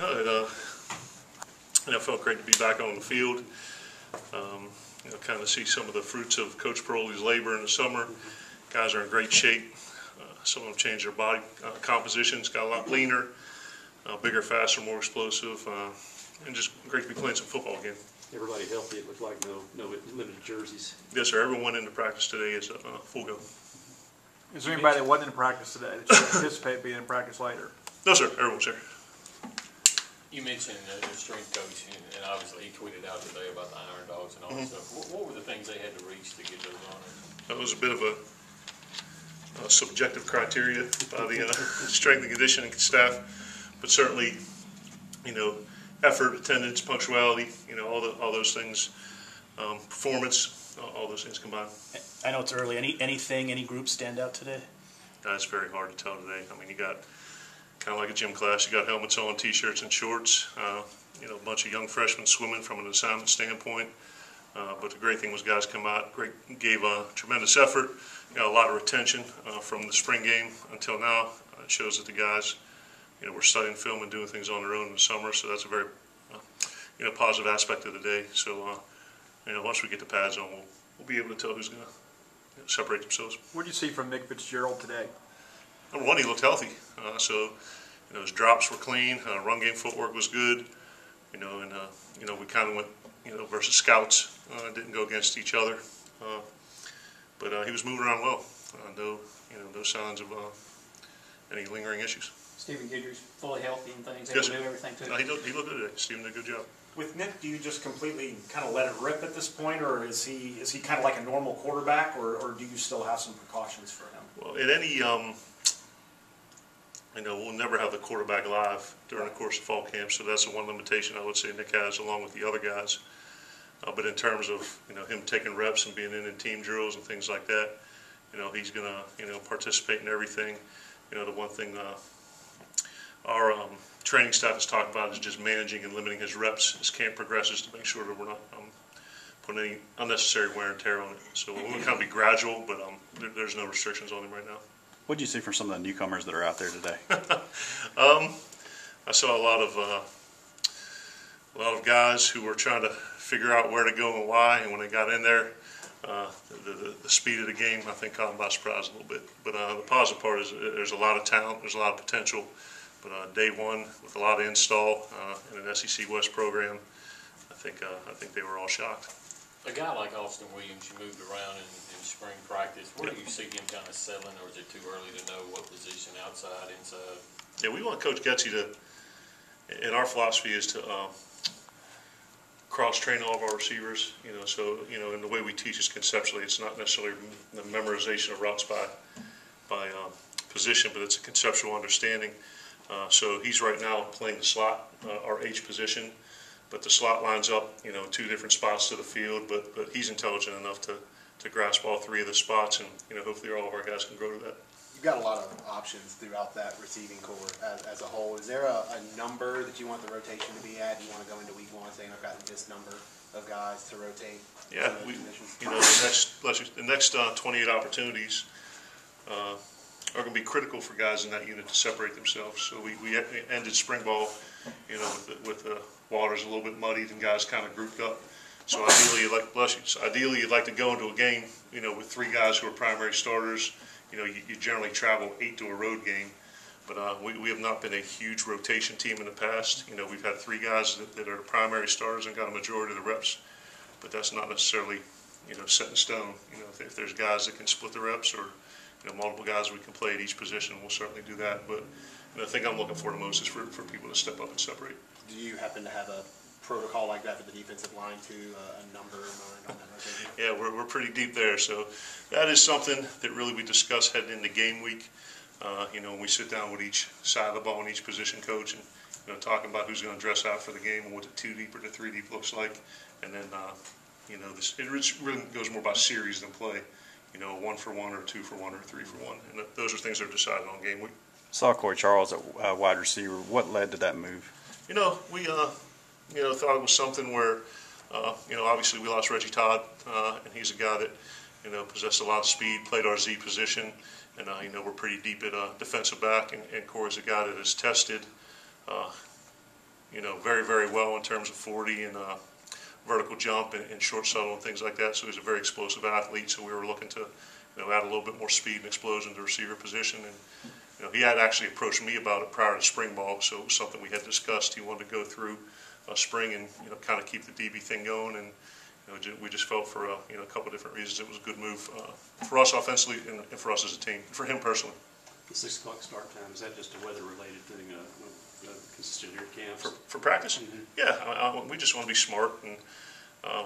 It felt great to be back on the field. Kind of see some of the fruits of Coach Paroli's labor in the summer. Guys are in great shape. Some of them changed their body compositions, got a lot leaner, bigger, faster, more explosive, and just great to be playing some football again. Everybody healthy. It looked like no limited jerseys. Yes, sir. Everyone into practice today is full go. Is there anybody that wasn't in practice today that you anticipate being in practice later? No, sir. Everyone's here. You mentioned the strength coach, and obviously he tweeted out today about the Iron Dogs and all that stuff. What were the things they had to reach to get those honors? That was a bit of a subjective criteria by the strength and conditioning staff, but certainly, effort, attendance, punctuality, all those things, performance, all those things combined. I know it's early. Any group stand out today? It's very hard to tell today. I mean, you got kind of like a gym class. You got helmets on, t-shirts and shorts. A bunch of young freshmen swimming from an assignment standpoint. But the great thing was guys come out, gave a tremendous effort. Got a lot of retention from the spring game until now. It shows that the guys, were studying film and doing things on their own in the summer. So that's a very, positive aspect of the day. So, once we get the pads on, we'll be able to tell who's going to separate themselves. What did you see from Nick Fitzgerald today? Number one, he looked healthy. His drops were clean. Run game footwork was good. We kind of went, versus scouts. Didn't go against each other. But he was moving around well. No signs of any lingering issues. Stephen Guidry's fully healthy and things. Yes, Able to do everything too. He looked good today. Stephen did a good job. With Nick, do you just completely kind of let it rip at this point, or is he kind of like a normal quarterback, or do you still have some precautions for him? Well, at any, we'll never have the quarterback live during the course of fall camp, so that's the one limitation I would say Nick has, along with the other guys. But in terms of him taking reps and being in team drills and things like that, he's gonna participate in everything. The one thing our training staff has talked about is just managing and limiting his reps as camp progresses to make sure that we're not putting any unnecessary wear and tear on it. So we'll kind of be gradual, but there's no restrictions on him right now. What did you see from some of the newcomers that are out there today? I saw a lot of guys who were trying to figure out where to go and why, and when they got in there, the speed of the game, I think, caught them by surprise a little bit. But the positive part is there's a lot of talent, there's a lot of potential. But day one, with a lot of install in an SEC West program, I think they were all shocked. A guy like Austin Williams, you moved around in spring practice. Where do you see him kind of settling, or is it too early to know what position, outside, inside? Yeah, we want Coach Getsy to, and our philosophy is to cross-train all of our receivers. And the way we teach is conceptually. It's not necessarily the memorization of routes by position, but it's a conceptual understanding. So he's right now playing the slot, our H position, but the slot lines up, two different spots to the field. But he's intelligent enough to grasp all three of the spots, and hopefully all of our guys can grow to that. You've got a lot of options throughout that receiving core as a whole. Is there a number that you want the rotation to be at? You want to go into week one saying I've got this number of guys to rotate? Yeah, the next 28 opportunities are going to be critical for guys in that unit to separate themselves. So we ended spring ball, with the waters a little bit muddied and guys kind of grouped up. So ideally you'd like to go into a game, with three guys who are primary starters. You generally travel 8 to a road game, but we have not been a huge rotation team in the past. We've had three guys that are the primary starters and got a majority of the reps, but that's not necessarily, set in stone. If there's guys that can split the reps, or multiple guys we can play at each position, we'll certainly do that. But the thing I'm looking for the most is for people to step up and separate. Do you happen to have a protocol like that for the defensive line too, a number in mind on that rotation? Yeah, we're pretty deep there. So that is something that really we discuss heading into game week. When we sit down with each side of the ball and each position coach, and talking about who's going to dress out for the game and what the 2 deep or the 3 deep looks like, and then it really goes more by series than play. 1 for 1 or 2 for 1 or 3 for 1, and those are things that are decided on game week. Saw Corey Charles at wide receiver. What led to that move? We thought it was something where, obviously we lost Reggie Todd, and he's a guy that, possessed a lot of speed, played our Z position, and, we're pretty deep at defensive back, and Corey's a guy that is tested, very, very well in terms of 40 and vertical jump and short shuttle and things like that. So he's a very explosive athlete. So we were looking to, add a little bit more speed and explosion to receiver position. And he had actually approached me about it prior to spring ball, so it was something we had discussed. He wanted to go through spring and kind of keep the DB thing going. And we just felt for a couple of different reasons it was a good move for us offensively and for us as a team, for him personally. The 6 o'clock start time, is that just a weather-related thing, consistent here at camps? For practice? Mm-hmm. Yeah, we just want to be smart, and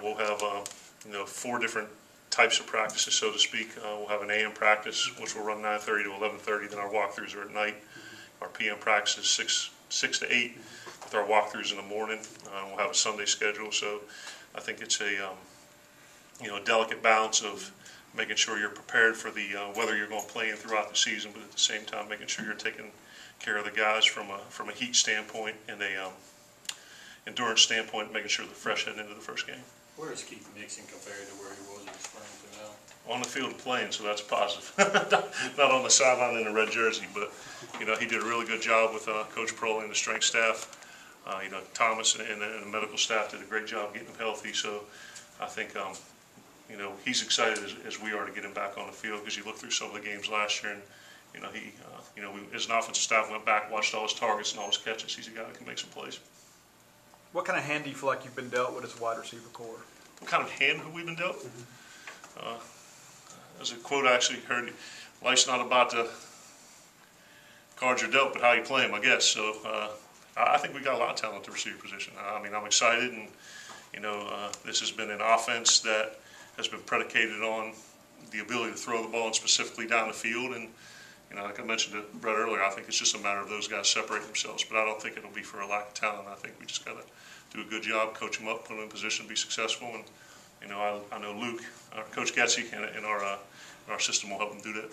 we'll have 4 different types of practices, so to speak. We'll have an AM practice, which will run 9:30 to 11:30. Then our walkthroughs are at night. Our PM practice is 6 to 8, with our walkthroughs in the morning. We'll have a Sunday schedule, so I think it's a delicate balance of making sure you're prepared for the weather you're going to play in throughout the season, but at the same time making sure you're taking care of the guys from a heat standpoint and a endurance standpoint, making sure they're fresh heading into the first game. Where is Keith Nixon compared to where he was in the spring to now? On the field playing, so that's positive. Not on the sideline in a red jersey, but he did a really good job with Coach Proley and the strength staff. Thomas and the medical staff did a great job getting him healthy. So I think he's excited as we are to get him back on the field, because you look through some of the games last year and we as an offensive staff went back, watched all his targets and all his catches. He's a guy that can make some plays. What kind of hand do you feel like you've been dealt with as a wide receiver core? What kind of hand have we been dealt? There's a quote I actually heard: "Life's not about the cards you're dealt, but how you play them," I guess. So I think we got a lot of talent at the receiver position. I'm excited, and this has been an offense that has been predicated on the ability to throw the ball and specifically down the field. And like I mentioned to Brett earlier, I think it's just a matter of those guys separating themselves. But I don't think it'll be for a lack of talent. I think we just got to do a good job, coach them up, put them in position to be successful. And I know Luke, Coach Getzey, and our system will help them do that.